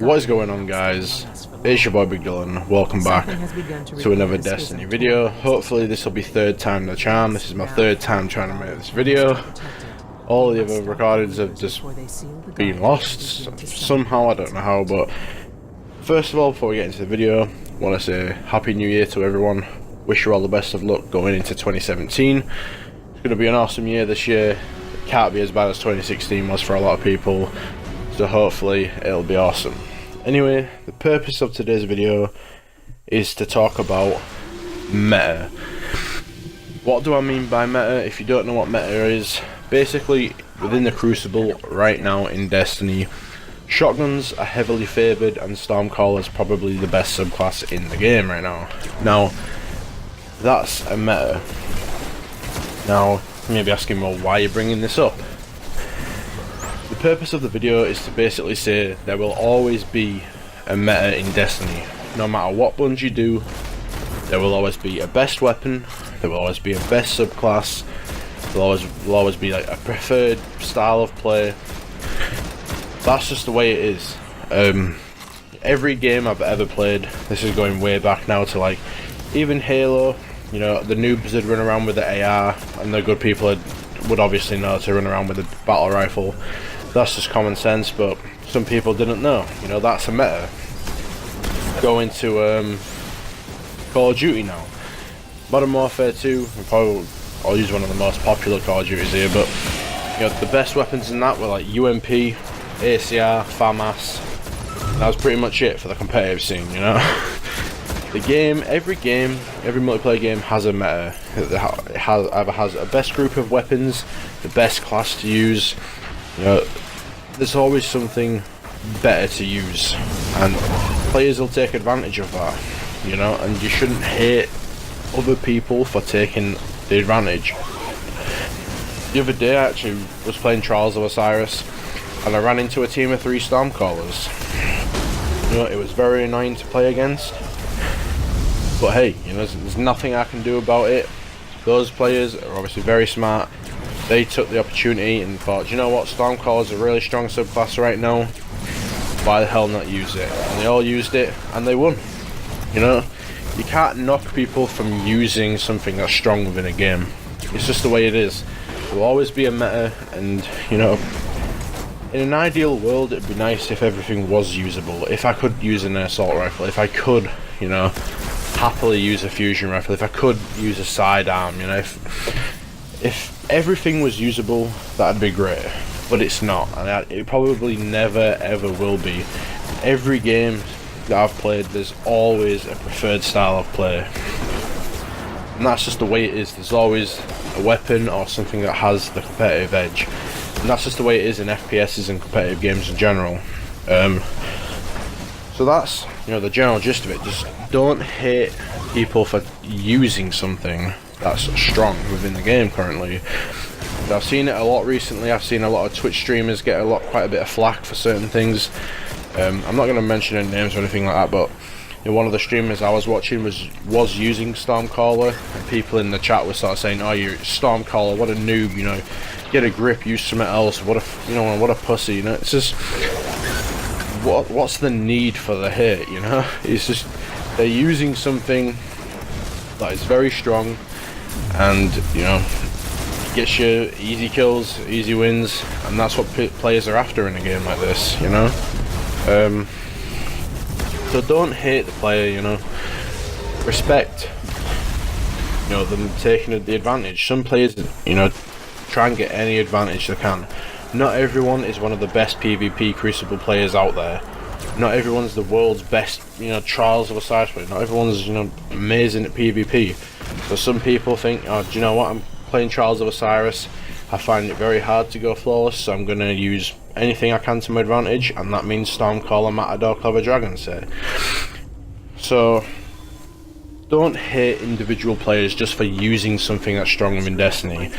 What is going on, guys? It's your boy Big Dylan. Welcome back to another Destiny video. Hopefully this will be third time the charm. This is my third time trying to make this video. All the other recordings have just been lost somehow, I don't know how, but first of all, before we get into the video, I want to say Happy New Year to everyone. Wish you all the best of luck going into 2017. It's going to be an awesome year this year. It can't be as bad as 2016 was for a lot of people, so hopefully it'll be awesome. Anyway, the purpose of today's video is to talk about meta. What do I mean by meta? If you don't know what meta is, basically within the Crucible right now in Destiny, shotguns are heavily favoured and Stormcaller is probably the best subclass in the game right now. Now, that's a meta. Now, you may be asking, well, why are you bringing this up? The purpose of the video is to basically say there will always be a meta in Destiny. No matter what Bungie do, there will always be a best weapon, there will always be a best subclass, there will always be like a preferred style of play. That's just the way it is. Every game I've ever played, this is going way back now to like even Halo, you know, the noobs would run around with the AR and the good people would obviously know to run around with the battle rifle. That's just common sense, but some people didn't know. You know, that's a meta. Go into Call of Duty now. Modern Warfare 2, I'll use one of the most popular Call of Duties here, but you know, the best weapons in that were like UMP, ACR, FAMAS. That was pretty much it for the competitive scene, you know. Every multiplayer game has a meta. It either has a best group of weapons, the best class to use. You know, there's always something better to use, and players will take advantage of that. You know, and you shouldn't hate other people for taking the advantage. The other day, I actually was playing Trials of Osiris, and I ran into a team of 3 Stormcallers. You know, it was very annoying to play against. But hey, you know, there's nothing I can do about it. Those players are obviously very smart. They took the opportunity and thought, you know what, Stormcaller is a really strong subclass right now. Why the hell not use it? And they all used it, and they won. You know, you can't knock people from using something that's strong within a game. It's just the way it is. There will always be a meta, and you know, in an ideal world, it'd be nice if everything was usable. If I could use an assault rifle, if I could, you know, happily use a fusion rifle, if I could use a sidearm, you know, if everything was usable, that'd be great, but it's not, and it probably never ever will be. Every game that I've played, there's always a preferred style of play, and that's just the way it is. There's always a weapon or something that has the competitive edge, and that's just the way it is in FPSs and competitive games in general. So that's, you know, the general gist of it. Just don't hate people for using something that's strong within the game currently. I've seen it a lot recently. I've seen a lot of Twitch streamers get quite a bit of flack for certain things. I'm not going to mention any names or anything like that, but you know, one of the streamers I was watching was using Stormcaller, and people in the chat were sort of saying, "Oh, you're Stormcaller, what a noob! You know, get a grip, use something else. What a pussy!" You know, it's just what's the need for the hate? You know, it's just they're using something that is very strong, and you know, gets you easy kills, easy wins, and that's what players are after in a game like this, you know. So don't hate the player, you know. Respect, you know, them taking the advantage. Some players, you know, try and get any advantage they can. Not everyone is one of the best PvP Crucible players out there. Not everyone's the world's best, you know, Trials of Osiris player. Not everyone's, you know, amazing at PvP. So some people think, oh, do you know what, I'm playing Trials of Osiris, I find it very hard to go flawless, so I'm going to use anything I can to my advantage, and that means Stormcaller, Matador, Clever Dragon, say. So don't hate individual players just for using something that's strong within Destiny.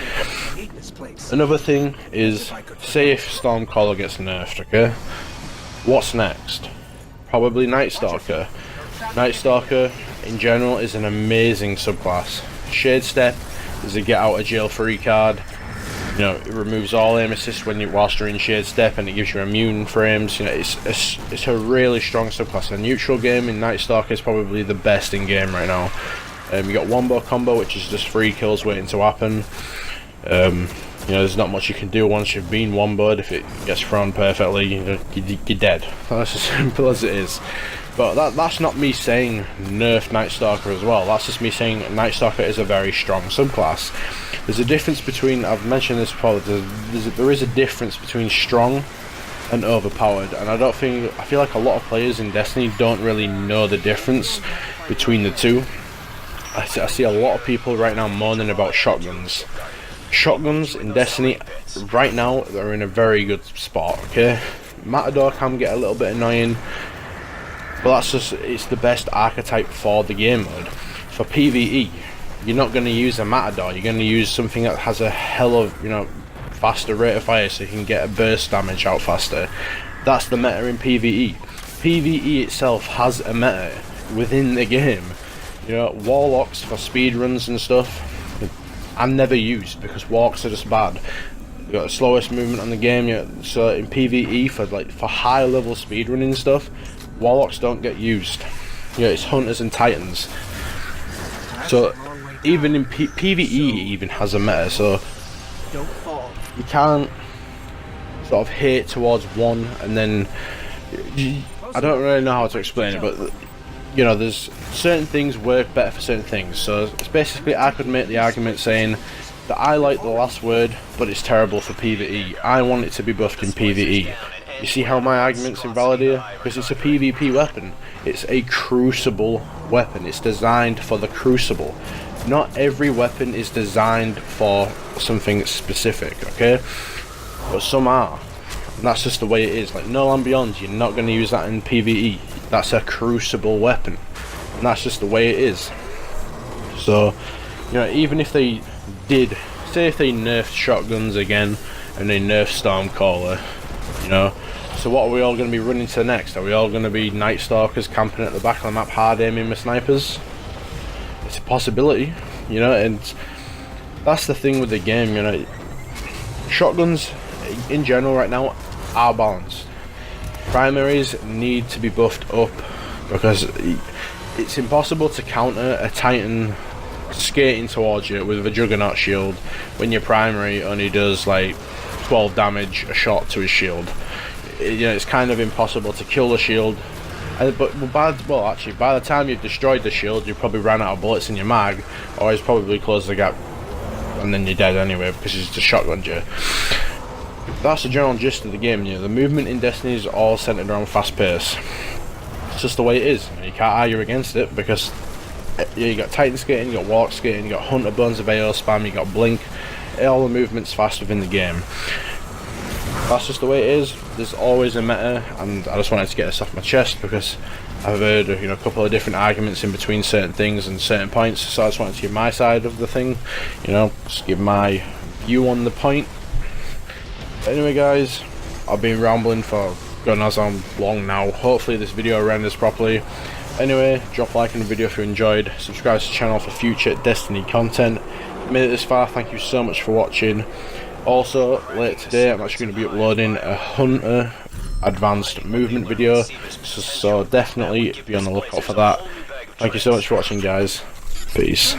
Another thing is, say if Stormcaller gets nerfed, okay? What's next? Probably Night Stalker. Night Stalker, in general, is an amazing subclass. Shade Step is a get out of jail free card. You know, it removes all aim assist whilst you're in shade step, and it gives you immune frames. You know, it's a really strong subclass. A neutral game in Night Stalker is probably the best in game right now. You got Wombo combo, which is just 3 kills waiting to happen. You know, there's not much you can do once you've been womboed. If it gets thrown perfectly, you know, you're dead. That's as simple as it is. But that's not me saying nerf Night Stalker as well. That's just me saying Night Stalker is a very strong subclass. There's a difference between, I've mentioned this before, there is a difference between strong and overpowered, and I feel like a lot of players in Destiny don't really know the difference between the two. I see a lot of people right now moaning about shotguns. Shotguns in Destiny right now, they're in a very good spot, okay? Matador can get a little bit annoying, but it's the best archetype for the game mode. For PvE, you're not going to use a Matador, you're going to use something that has a hell of, you know, faster rate of fire, so you can get a burst damage out faster. That's the meta in PvE. PvE itself has a meta within the game. You know, Warlocks for speedruns and stuff, I've never used because Warlocks are just bad. You got the slowest movement on the game, you know, so in PvE for high level speedrunning stuff, Warlocks don't get used. You know, it's Hunters and Titans. So even in PvE even has a meta, so you can't sort of hate towards one and then, I don't really know how to explain it, but you know, there's certain things work better for certain things. So it's basically, I could make the argument saying that I like the last word, but it's terrible for PvE. I want it to be buffed in PvE. You see how my argument's invalid here? Because it's a PvP weapon. It's a crucible weapon. It's designed for the crucible. Not every weapon is designed for something specific, okay? But some are. And that's just the way it is. Like Null and Beyond, you're not going to use that in PvE. That's a crucible weapon. And that's just the way it is. So, you know, even if they did, say if they nerfed shotguns again, and they nerfed Stormcaller, you know, so what are we all going to be running to next? Are we all going to be Night Stalkers camping at the back of the map, hard aiming with snipers? It's a possibility, you know, and that's the thing with the game, you know. Shotguns in general right now are balanced. Primaries need to be buffed up because it's impossible to counter a Titan skating towards you with a Juggernaut shield when your primary only does like 12 damage a shot to his shield. You know, it's kind of impossible to kill the shield. Well, actually, by the time you've destroyed the shield, you probably ran out of bullets in your mag, or he's probably closed the gap, and then you're dead anyway because he's just shotgunned you. That's the general gist of the game. You know, the movement in Destiny is all centered around fast pace. It's just the way it is. You can't argue against it because you got Titan skating, you got Warlock skating, you got Hunter Bones of AO spam, you got Blink. All the movement's fast within the game. That's just the way it is. There's always a meta, and I just wanted to get this off my chest because I've heard, you know, a couple of different arguments in between certain things and certain points. So I just wanted to give my side of the thing, you know, just give my view on the point. Anyway guys, I've been rambling for God knows how long now. Hopefully this video renders properly. Anyway, drop a like on the video if you enjoyed, subscribe to the channel for future Destiny content. If you made it this far, thank you so much for watching. Also, later today I'm actually going to be uploading a Hunter advanced movement video, so definitely be on the lookout for that. Thank you so much for watching guys, peace.